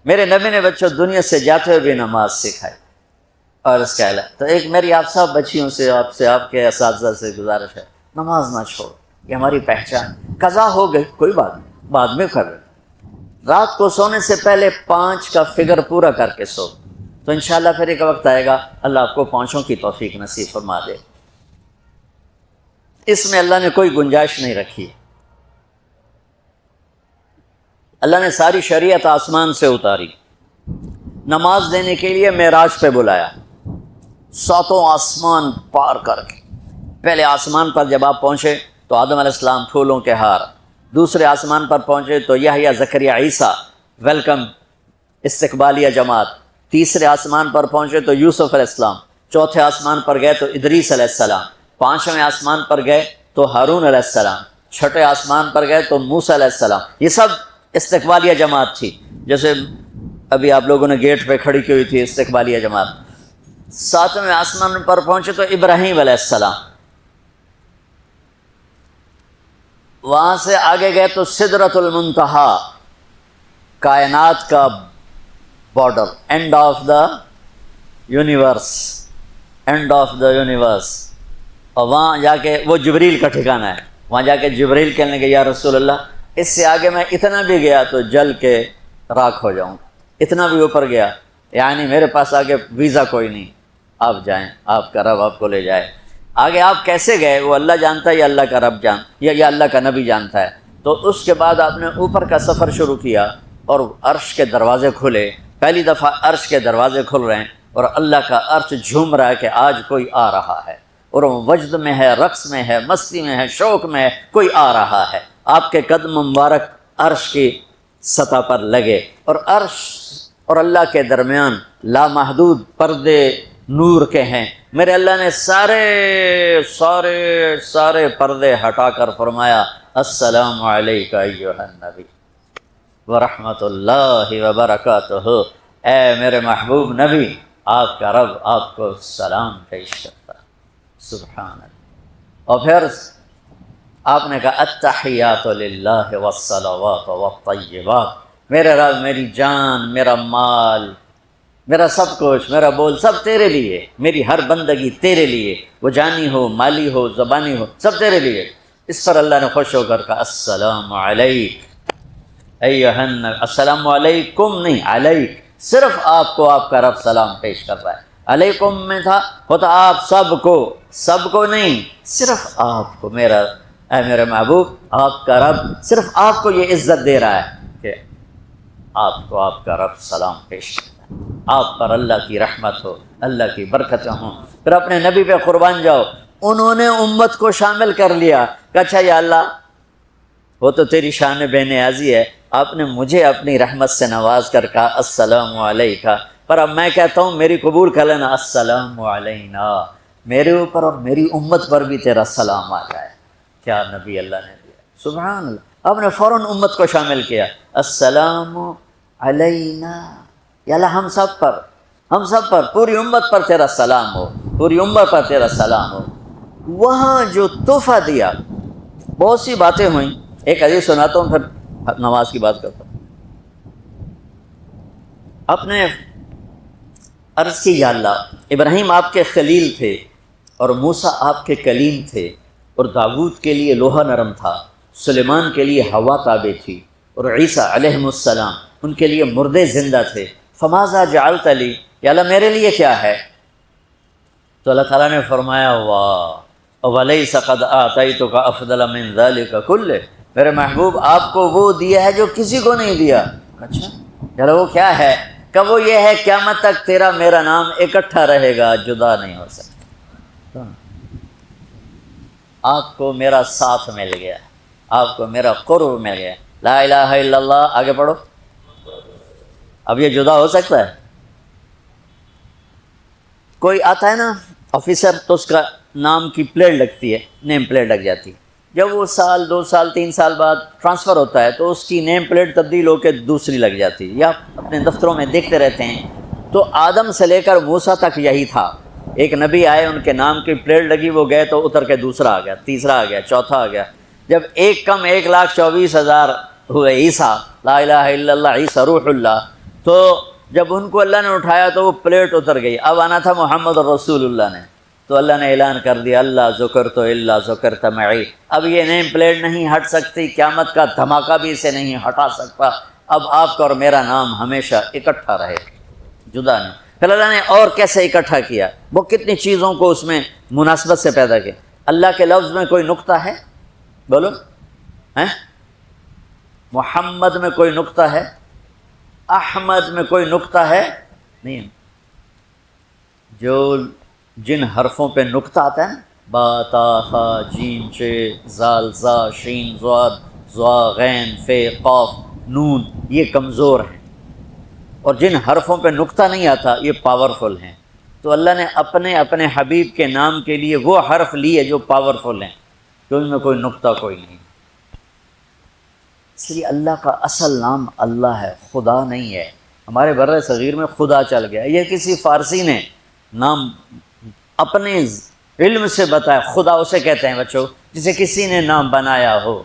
میرے نبی نے بچوں دنیا سے جاتے ہوئے بھی نماز سکھائی اور اس کا اعلان. تو ایک میری آپ سب بچیوں سے آپ کے اساتذہ سے گزارش ہے، نماز نہ چھوڑ، یہ ہماری پہچان. قضا ہو گئی کوئی بات نہیں، بعد میں کر. رات کو سونے سے پہلے 5 کا فگر پورا کر کے سو، تو انشاءاللہ پھر ایک وقت آئے گا اللہ آپ کو 5 کی توفیق نصیب فرما دے. اس میں اللہ نے کوئی گنجائش نہیں رکھی. اللہ نے ساری شریعت آسمان سے اتاری، نماز دینے کے لیے معراج پہ بلایا، 7 آسمان پار کر کے. پہلے آسمان پر جب آپ پہنچے تو آدم علیہ السلام پھولوں کے ہار، دوسرے آسمان پر پہنچے تو یحییٰ زکریا عیسیٰ ویلکم استقبالیہ جماعت، تیسرے آسمان پر پہنچے تو یوسف علیہ السلام، چوتھے آسمان پر گئے تو ادریس علیہ السلام، 5ویں آسمان پر گئے تو ہارون علیہ السلام، 6 آسمان پر گئے تو موسیٰ علیہ السلام. یہ سب استقبالیہ جماعت تھی، جیسے ابھی آپ لوگوں نے گیٹ پہ کھڑی کی ہوئی تھی استقبالیہ جماعت. 7ویں آسمان پر پہنچے تو ابراہیم علیہ السلام، وہاں سے آگے گئے تو سدرۃ المنتہا، کائنات کا border, and of the universe, and of the universe. اور وہاں جا کے وہ جبریل کا ٹھکانہ ہے، وہاں جا کے جبریل کہنے لگے یا رسول اللہ اس سے آگے میں اتنا بھی گیا تو جل کے راکھ ہو جاؤں، اتنا بھی اوپر گیا یعنی میرے پاس آگے ویزا کوئی نہیں، آپ جائیں، آپ کا رب آپ کو لے جائے. آگے آپ کیسے گئے وہ اللہ جانتا ہے یا اللہ کا رب یا اللہ کا نبی جانتا ہے. تو اس کے بعد آپ نے اوپر کا سفر شروع کیا اور عرش کے دروازے کھلے. پہلی دفعہ عرش کے دروازے کھل رہے ہیں اور اللہ کا عرش جھوم رہا ہے کہ آج کوئی آ رہا ہے، اور وہ وجد میں ہے، رقص میں ہے، مستی میں ہے، شوق میں ہے، کوئی آ رہا ہے. آپ کے قدم مبارک عرش کی سطح پر لگے، اور عرش اور اللہ کے درمیان لامحدود پردے نور کے ہیں. میرے اللہ نے سارے پردے ہٹا کر فرمایا السلام علیکہ ایھا النبی ورحمۃ اللہ وبرکاتہ. اے میرے محبوب نبی، آپ کا رب آپ کو سلام پیش کرتا. سبحان اللہ. اور پھر آپ نے کہا التحیات للہ والصلوات والطیبات. میرے رب، میری جان، میرا مال، میرا سب کچھ، میرا بول سب تیرے لیے، میری ہر بندگی تیرے لیے، وہ جانی ہو، مالی ہو، زبانی ہو، سب تیرے لیے. اس پر اللہ نے خوش ہو کر کہا السلام علیک ایھا النبی. السلام علیکم نہیں، علیک. صرف آپ کو آپ کا رب سلام پیش کر رہا ہے. علیکم میں تھا ہوتا آپ سب کو نہیں، صرف آپ کو. اے میرے محبوب، آپ کا رب صرف آپ کو یہ عزت دے رہا ہے کہ آپ کو آپ کا رب سلام پیش کرتا ہے. آپ پر اللہ کی رحمت ہو، اللہ کی برکتیں ہوں. پھر اپنے نبی پہ قربان جاؤ. انہوں نے امت کو شامل کر لیا کہ اچھا یا اللہ وہ تو تیری شان بے نیازی ہے، آپ نے مجھے اپنی رحمت سے نواز کر کہا السلام علیکہ، پر اب میں کہتا ہوں میری قبول کر لینا السلام علینا، میرے اوپر اور میری امت پر بھی تیرا سلام آ جائے. کیا نبی اللہ نے دیا، سبحان اللہ. آپ نے فوراً امت کو شامل کیا السلام علینا. یا اللہ ہم سب پر پوری امت پر تیرا سلام ہو، پوری امت پر تیرا سلام ہو. وہاں جو تحفہ دیا، بہت سی باتیں ہوئیں. ایک حدیث سناتا ہوں پھر نماز کی بات کرتا ہوں. آپ نے عرض کی یا اللہ ابراہیم آپ کے خلیل تھے اور موسیٰ آپ کے کلیم تھے، اور داؤد کے لیے لوہا نرم تھا، سلیمان کے لیے ہوا تابع تھی، اور عیسیٰ علیہ السلام ان کے لیے مردے زندہ تھے. فماذا جعلت لی، یا اللہ میرے لیے کیا ہے؟ تو اللہ تعالیٰ نے فرمایا واہ ولیس قد آتیتک افضل من ذلک کلہ. میرے محبوب آپ کو وہ دیا ہے جو کسی کو نہیں دیا. اچھا چلو وہ کیا ہے؟ کہ وہ یہ ہے قیامت تک تیرا میرا نام اکٹھا رہے گا، جدا نہیں ہو سکتا. آپ کو میرا ساتھ مل گیا، آپ کو میرا قرب مل گیا. لا الہ الا اللہ، آگے پڑھو. اب یہ جدا ہو سکتا ہے؟ کوئی آتا ہے نا آفیسر تو اس کا نام کی پلیٹ لگتی ہے، نیم پلیٹ لگ جاتی ہے. جب وہ 1 2 سال 3 سال بعد ٹرانسفر ہوتا ہے تو اس کی نیم پلیٹ تبدیل ہو کے دوسری لگ جاتی ہے، یا اپنے دفتروں میں دیکھتے رہتے ہیں. تو آدم سے لے کر موسیٰ تک یہی تھا. ایک نبی آئے، ان کے نام کی پلیٹ لگی، وہ گئے تو اتر کے دوسرا آ گیا، تیسرا آ گیا، چوتھا آ گیا. جب ایک کم 1,24,000 ہوئے عیسیٰ، لا الہ الا اللہ عیسیٰ روح اللہ، تو جب ان کو اللہ نے اٹھایا تو وہ پلیٹ اتر گئی، اب آنا تھا محمد رسول اللہ نے، تو اللہ نے اعلان کر دیا اللہ ذکرت الا ذکرت معی، اب یہ نیم پلیٹ نہیں ہٹ سکتی، قیامت کا دھماکہ بھی اسے نہیں ہٹا سکتا، اب آپ کا اور میرا نام ہمیشہ اکٹھا رہے، جدا نہیں۔ پھر اللہ نے اور کیسے اکٹھا کیا، وہ کتنی چیزوں کو اس میں مناسبت سے پیدا کیا۔ اللہ کے لفظ میں کوئی نقطہ ہے؟ بولو ہیں؟ محمد میں کوئی نقطہ ہے؟ احمد میں کوئی نقطہ ہے؟ نہیں۔ جو جن حرفوں پہ نقطہ آتا ہے نا، با تا ثا جیم چ زال زا شین ضاد ضا غین فے قاف نون، یہ کمزور ہیں، اور جن حرفوں پہ نقطہ نہیں آتا یہ پاورفل ہیں۔ تو اللہ نے اپنے اپنے حبیب کے نام کے لیے وہ حرف لیے جو پاورفل ہیں، کہ ان میں کوئی نقطہ کوئی نہیں۔ اس لیے اللہ کا اصل نام اللہ ہے، خدا نہیں ہے۔ ہمارے بر صغیر میں خدا چل گیا، یہ کسی فارسی نے نام اپنے علم سے بتایا، خدا اسے کہتے ہیں بچوں جسے کسی نے نام بنایا ہو،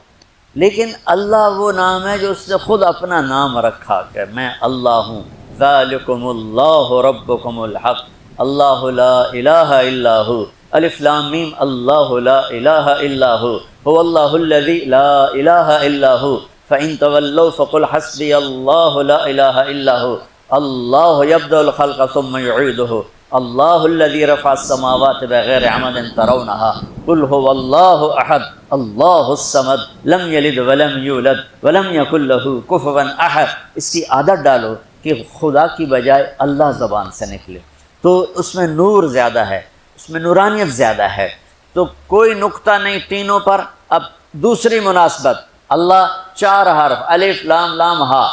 لیکن اللہ وہ نام ہے جو اس نے خود اپنا نام رکھا کہ میں اللہ ہوں، ذالکم اللہ ربکم الحق اللہ لا الہ الا ہو، الف لام میم اللہ لا الہ الا ہو، هو اللہ الذی لا الہ الا ہو، فإن تولوا فقل حسبی اللہ لا الہ الا ہو، اللہ یبدأ الخلق ثم یعیدہ، اللہ الذی رفع السماوات بغیر عمد ترونها قل هو اللہ احد اللہ الصمد لم یلد ولم یولد ولم یکن له کفوا احد۔ اس کی عادت ڈالو کہ خدا کی بجائے اللہ زبان سے نکلے، تو اس میں نور زیادہ ہے، اس میں نورانیت زیادہ ہے۔ تو کوئی نقطہ نہیں تینوں پر۔ اب دوسری مناسبت، اللہ 4 حرف الف لام لام ہا،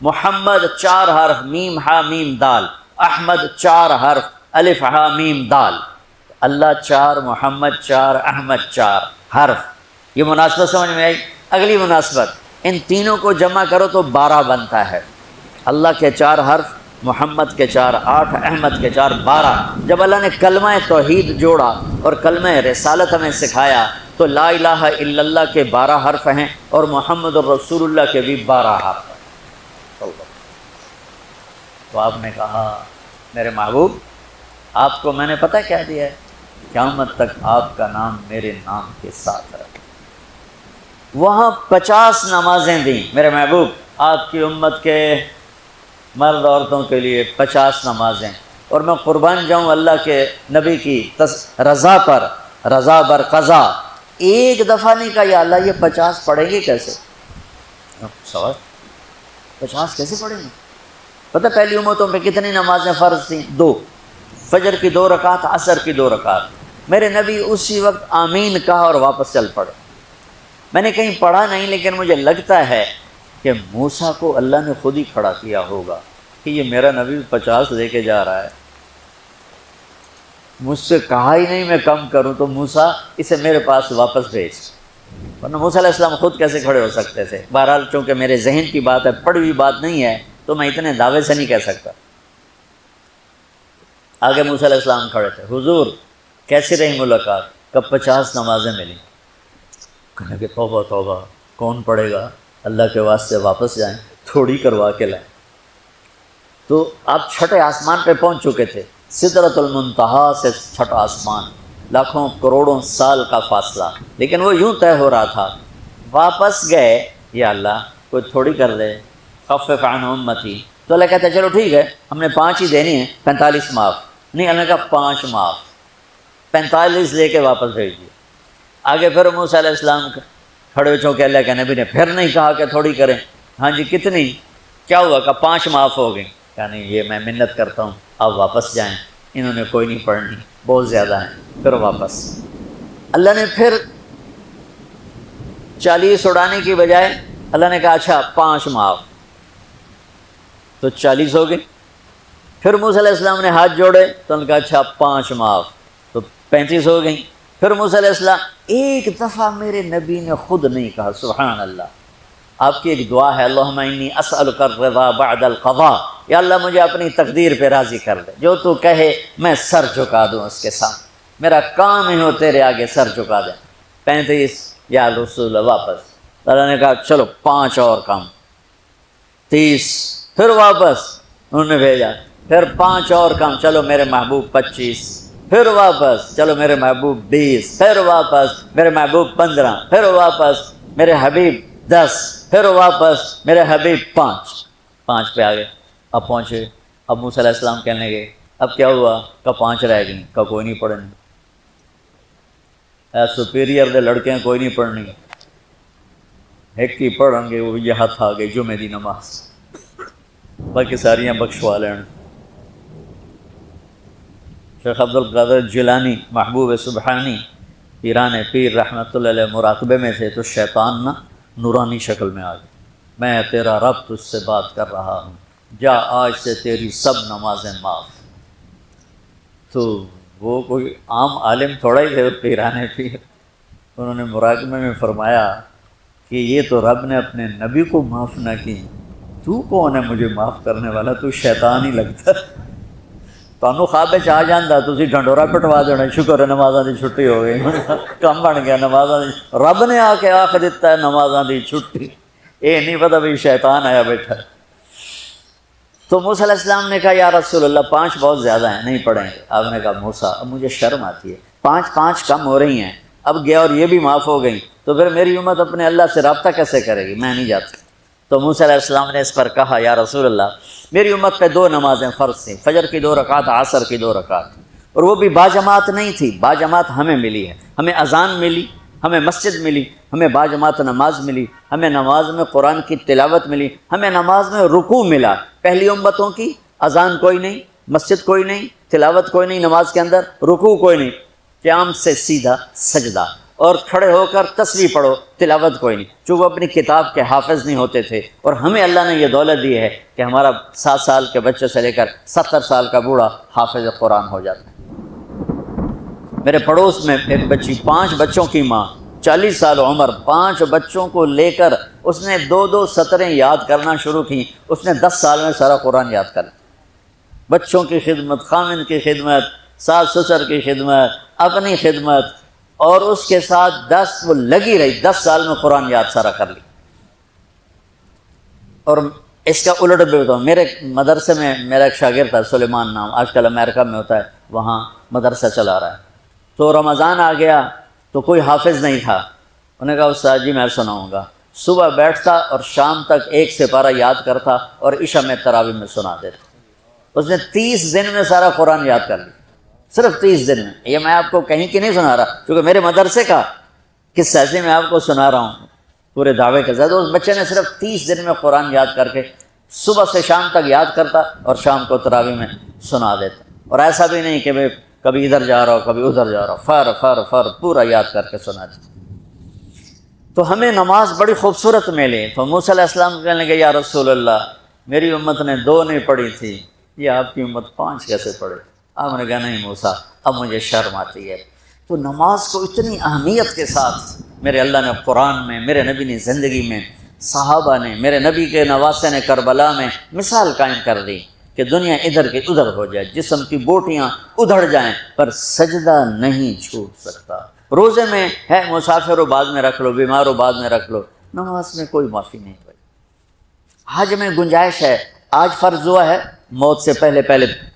محمد 4 حرف میم ہا میم دال، احمد 4 حرف الف ہا میم دال، اللہ 4 محمد 4 احمد 4 حرف۔ یہ مناسبت سمجھ میں آئی؟ اگلی مناسبت، ان تینوں کو جمع کرو تو 12 بنتا ہے۔ اللہ کے 4 حرف، محمد کے 4 8، احمد کے 4 12۔ جب اللہ نے کلمہ توحید جوڑا اور کلمہ رسالت ہمیں سکھایا تو لا الہ الا اللہ کے 12 حرف ہیں اور محمد الرسول اللہ کے بھی 12 حرف ہیں۔ تو آپ نے کہا میرے محبوب آپ کو میں نے پتہ کیا دیا ہے؟ قیامت تک آپ کا نام میرے نام کے ساتھ رہے۔ وہاں 50 نمازیں دیں میرے محبوب، آپ کی امت کے مرد عورتوں کے لیے 50 نمازیں، اور میں قربان جاؤں اللہ کے نبی کی رضا پر، رضا بر قضا، ایک دفعہ نہیں کہا یا اللہ یہ 50 پڑھیں گے کیسے؟ سوال 50 کیسے پڑھیں گے؟ پتہ پہلی امتوں پہ کتنی نمازیں فرض تھیں؟ 2، فجر کی 2 رکعت، عصر کی 2 رکعت۔ میرے نبی اسی وقت آمین کہا اور واپس چل پڑے۔ میں نے کہیں پڑھا نہیں، لیکن مجھے لگتا ہے کہ موسیٰ کو اللہ نے خود ہی کھڑا کیا ہوگا کہ یہ میرا نبی 50 لے کے جا رہا ہے، مجھ سے کہا ہی نہیں میں کم کروں، تو موسیٰ اسے میرے پاس واپس بھیج۔ ورنہ موسیٰ علیہ السلام خود کیسے کھڑے ہو سکتے تھے؟ بہرحال چونکہ میرے ذہن کی بات ہے، پڑھی ہوئی بات نہیں ہے، تو میں اتنے دعوے سے نہیں کہہ سکتا۔ آگے موسیٰ علیہ السلام کھڑے تھے، حضور کیسی رہی ملاقات؟ کب 50 نمازیں ملیں؟ کہنے کہ توبہ توبہ، کون پڑھے گا؟ اللہ کے واسطے واپس جائیں، تھوڑی کروا کے لائیں۔ تو آپ چھٹے آسمان پہ پہنچ چکے تھے، سدرۃ المنتہا سے چھٹا آسمان، لاکھوں کروڑوں سال کا فاصلہ، لیکن وہ یوں طے ہو رہا تھا۔ واپس گئے، یا اللہ کوئی تھوڑی کر دے، خفف عن امتی، تو اللہ کہتا ہے چلو ٹھیک ہے، ہم نے 5 ہی دینی ہیں، 45 معاف نہیں۔ اللہ نے کہا 5 معاف، 45 لے کے واپس بھیج دیے۔ آگے پھر موسیٰ علیہ السلام کھڑے ہو، چونکہ اللہ کے نبی نے پھر نہیں کہا کہ تھوڑی کریں۔ ہاں جی کتنی؟ کیا ہوا؟ کہ 5 معاف ہو گئی۔ کہ نہیں یہ میں منت کرتا ہوں، آپ واپس جائیں، انہوں نے کوئی نہیں پڑھنی، بہت زیادہ ہیں، پھر واپس۔ اللہ نے پھر 40 اڑانے کی بجائے اللہ نے کہا اچھا 5 معاف، تو 40 ہو گئی۔ پھر موسیٰ علیہ السلام نے ہاتھ جوڑے تو انہوں نے کہا اچھا 5 معاف، تو 35 ہو گئیں۔ پھر موسیٰ علیہ السلام، ایک دفعہ میرے نبی نے خود نہیں کہا سبحان اللہ۔ آپ کی ایک دعا ہے، اللہم انی اسألک الرضا بعد القضاء، یا اللہ مجھے اپنی تقدیر پہ راضی کر دے، جو تو کہے میں سر جھکا دوں اس کے سامنے، میرا کام ہی ہو تیرے آگے سر جھکا دیں۔ 35 یا رسول واپس۔ اللہ نے کہا چلو 5 اور کم، 30، پھر واپس انہوں نے بھیجا، پھر 5 اور کم، چلو میرے محبوب 25، پھر واپس چلو میرے محبوب 20، پھر واپس میرے محبوب 15، پھر واپس میرے حبیب 10، پھر واپس میرے حبیب 5 پہ آ گئے۔ اب پہنچے، اب موسیٰ علیہ السلام کہنے لگے اب کیا ہوا؟ کہ 5 رہ گئیں، کہ کوئی نہیں پڑھنی، سپیریئر دے لڑکے ہیں، کوئی نہیں پڑھنی، ایک ہی پڑھیں گے، وہ یہ ہاتھ آ گئی جمعے دی نماز، باقی ساریاں بخشوا لین۔ شیخ عبد القادر جیلانی محبوب سبحانی پیران پیر رحمۃ اللہ علیہ مراقبے میں تھے، تو شیطان نا نورانی شکل میں آ گیا، میں تیرا رب تجھ سے بات کر رہا ہوں، جا آج سے تیری سب نمازیں معاف۔ تو وہ کوئی عام عالم تھوڑا ہی تھے، پیران پیر، انہوں نے مراقبے میں فرمایا کہ یہ تو رب نے اپنے نبی کو معاف نہ کی، تو کون ہے مجھے معاف کرنے والا؟ تو شیطان ہی لگتا۔ تانوں خواب آ جاندہ تسی ڈھنڈورا پٹوا دینا، شکر ہے نمازاں دی چھٹی ہو گئی، کم بن گیا نمازاں دی، رب نے آ کے آخ دیتا ہے نمازاں دی چھٹی، یہ نہیں پتہ بھی شیطان آیا بیٹھا۔ تو موسیٰ علیہ السلام نے کہا یا رسول اللہ 5 بہت زیادہ ہیں، نہیں پڑھیں گے۔ آپ نے کہا موسیٰ اب مجھے شرم آتی ہے، 5 کم ہو رہی ہیں، اب گیا اور یہ بھی معاف ہو گئیں تو پھر میری امت اپنے اللہ سے رابطہ کیسے کرے گی؟ میں نہیں جاتا۔ تو موسیٰ علیہ السلام نے اس پر کہا یا رسول اللہ میری امت پہ 2 نمازیں فرض تھیں، فجر کی 2 رکعت، عصر کی 2 رکعت، اور وہ بھی باجماعت نہیں تھی، باجماعت ہمیں ملی ہے، ہمیں اذان ملی، ہمیں مسجد ملی، ہمیں باجماعت نماز ملی، ہمیں نماز میں قرآن کی تلاوت ملی، ہمیں نماز میں رکوع ملا۔ پہلی امتوں کی اذان کوئی نہیں، مسجد کوئی نہیں، تلاوت کوئی نہیں، نماز کے اندر رکوع کوئی نہیں، قیام سے سیدھا سجدہ، اور کھڑے ہو کر تسبیح پڑھو، تلاوت کوئی نہیں، چونکہ وہ اپنی کتاب کے حافظ نہیں ہوتے تھے۔ اور ہمیں اللہ نے یہ دولت دی ہے کہ ہمارا 7 سال کے بچے سے لے کر 70 سال کا بوڑھا حافظ قرآن ہو جاتا ہے۔ میرے پڑوس میں ایک بچی، 5 بچوں کی ماں، 40 سال عمر، 5 بچوں کو لے کر اس نے 2 سطریں یاد کرنا شروع کی، اس نے 10 سال میں سارا قرآن یاد کر لیا۔ بچوں کی خدمت، خامن کی خدمت، ساس سسر کی خدمت، اپنی خدمت، اور اس کے ساتھ 10 وہ لگی رہی، 10 سال میں قرآن یاد سارا کر لی۔ اور اس کا الٹ بھی بتاؤں، میرے مدرسے میں میرا ایک شاگرد تھا سلیمان نام، آج کل امریکہ میں ہوتا ہے، وہاں مدرسہ چلا رہا ہے۔ تو رمضان آ گیا تو کوئی حافظ نہیں تھا، انہوں نے کہا استاد جی میں سناؤں گا۔ صبح بیٹھتا اور شام تک 1 سپارہ یاد کرتا اور عشاء میں تراویح میں سنا دیتا۔ اس نے 30 دن میں سارا قرآن یاد کر لیا، صرف 30 دن میں۔ یہ میں آپ کو کہیں کی نہیں سنا رہا، کیونکہ میرے مدرسے کا قصہ ایسے میں آپ کو سنا رہا ہوں پورے دعوے کے ساتھ۔ اس بچے نے صرف 30 دن میں قرآن یاد کر کے صبح سے شام تک یاد کرتا اور شام کو تراویح میں سنا دیتا، اور ایسا بھی نہیں کہ میں کبھی ادھر جا رہا ہوں کبھی ادھر جا رہا ہوں، فر پورا یاد کر کے سنا دیتا۔ تو ہمیں نماز بڑی خوبصورت ملی۔ تو موسیٰ علیہ السلام کہنے لگے یا رسول اللہ میری امت نے 2 نہیں پڑھی تھی، یہ آپ کی امت 5 کیسے پڑھے؟ آپ نے کہا نہیں موسیٰ اب مجھے شرم آتی ہے۔ تو نماز کو اتنی اہمیت کے ساتھ میرے اللہ نے قرآن میں، میرے نبی نے زندگی میں، صحابہ نے، میرے نبی کے نواسے نے کربلا میں مثال قائم کر دی کہ دنیا ادھر کی ادھر ہو جائے، جسم کی بوٹیاں ادھڑ جائیں پر سجدہ نہیں چھوٹ سکتا۔ روزے میں ہے مسافر ہو بعد میں رکھ لو، بیمار ہو بعد میں رکھ لو، نماز میں کوئی معافی نہیں ہوئی۔ حج میں گنجائش ہے، آج فرض ہوا ہے موت سے پہلے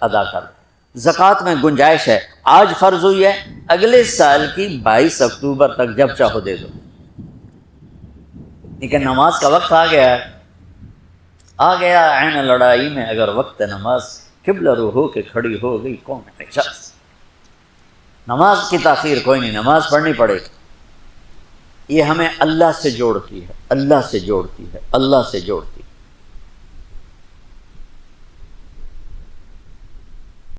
ادا کر لو۔ زکوٰۃ میں گنجائش ہے، آج فرض ہوئی ہے اگلے سال کی 22 اکتوبر تک جب چاہو دے دو۔ لیکن نماز کا وقت آ گیا ہے، آ گیا عین لڑائی میں اگر وقت نماز، قبلہ رو ہو کے کھڑی ہو گئی قوم حجاز۔ نماز کی تاخیر کوئی نہیں، نماز پڑھنی پڑے گی، یہ ہمیں اللہ سے جوڑتی ہے، اللہ سے جوڑتی ہے، اللہ سے جوڑتی ہے۔